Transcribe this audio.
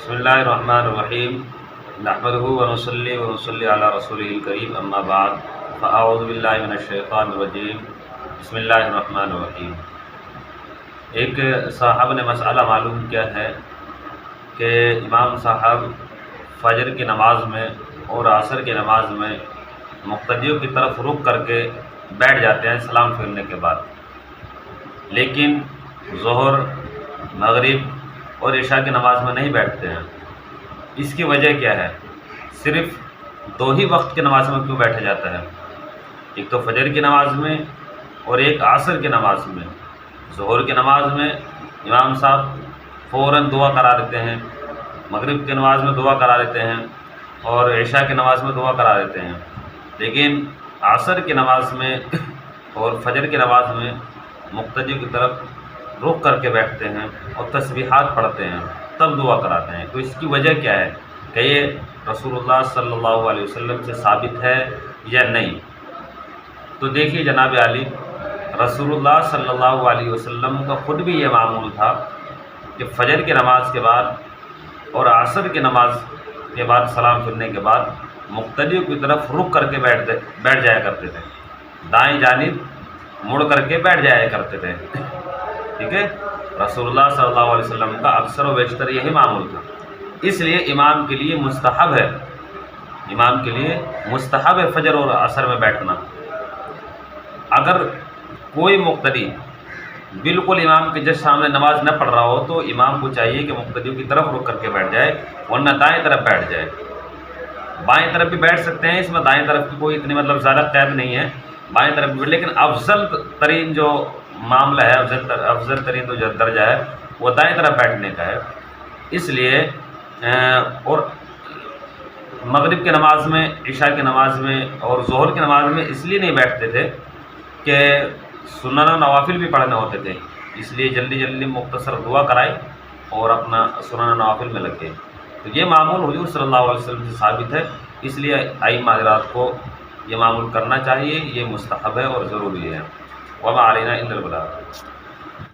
بسم اللہ الرحمن الرحیم نحمدہ ونصلی علی رسولہ الکریم اما بعد فاعوذ باللہ من الشیطان الرجیم بسم اللہ الرحمن الرحیم۔ ایک صاحب نے مسئلہ معلوم کیا ہے کہ امام صاحب فجر کی نماز میں اور عصر کی نماز میں مقتدیوں کی طرف رخ کر کے بیٹھ جاتے ہیں سلام پھیرنے کے بعد، لیکن ظہر، مغرب اور عشاء کی نماز میں نہیں بیٹھتے ہیں۔ اس کی وجہ کیا ہے؟ صرف دو ہی وقت کی نماز میں کیوں بیٹھا جاتا ہے؟ ایک تو فجر کی نماز میں اور ایک عصر کی نماز میں۔ ظہر کی نماز میں امام صاحب فوراً دعا کرا دیتے ہیں، مغرب کی نماز میں دعا کرا دیتے ہیں اور عشاء کی نماز میں دعا کرا دیتے ہیں، لیکن عصر کی نماز میں اور فجر کی نماز میں مقتدی کی طرف رخ کر کے بیٹھتے ہیں اور تسبیحات پڑھتے ہیں، تب دعا کراتے ہیں۔ تو اس کی وجہ کیا ہے کہ یہ رسول اللہ صلی اللہ علیہ وسلم سے ثابت ہے یا نہیں؟ تو دیکھیے جناب عالی، رسول اللہ صلی اللہ علیہ وسلم کا خود بھی یہ معمول تھا کہ فجر کی نماز کے بعد اور عصر کی نماز کے بعد سلام پھرنے کے بعد مقتدیوں کی طرف رخ کر کے بیٹھ جایا کرتے تھے، دائیں جانب مڑ کر کے بیٹھ جایا کرتے تھے۔ ٹھیک ہے، رسول اللہ صلی اللہ علیہ وسلم کا اکثر و بیشتر یہی معمول تھا۔ اس لیے امام کے لیے مستحب ہے فجر اور عصر میں بیٹھنا۔ اگر کوئی مقتدی بالکل امام کے جس سامنے نماز نہ پڑھ رہا ہو تو امام کو چاہیے کہ مقتدیوں کی طرف رخ کر کے بیٹھ جائے، ورنہ دائیں طرف بیٹھ جائے۔ بائیں طرف بھی بیٹھ سکتے ہیں، اس میں دائیں طرف کی کوئی اتنی زیادہ قید نہیں ہے، بائیں طرف بھی، لیکن افضل ترین جو معاملہ ہے، افضل ترین جو درجہ ہے وہ دائیں طرف بیٹھنے کا ہے۔ اس لیے اور مغرب کی نماز میں، عشاء کی نماز میں اور ظہر کی نماز میں اس لیے نہیں بیٹھتے تھے کہ سنن و نوافل بھی پڑھنے ہوتے تھے، اس لیے جلدی جلدی مختصر دعا کرائے اور اپنا سنن و نوافل میں لگ گئے۔ تو یہ معمول حضور صلی اللہ علیہ وسلم سے ثابت ہے، اس لیے ائمہ حضرات کو یہ معمول کرنا چاہیے، یہ مستحب ہے اور ضروری ہے۔ وما علینا الا البلاغ۔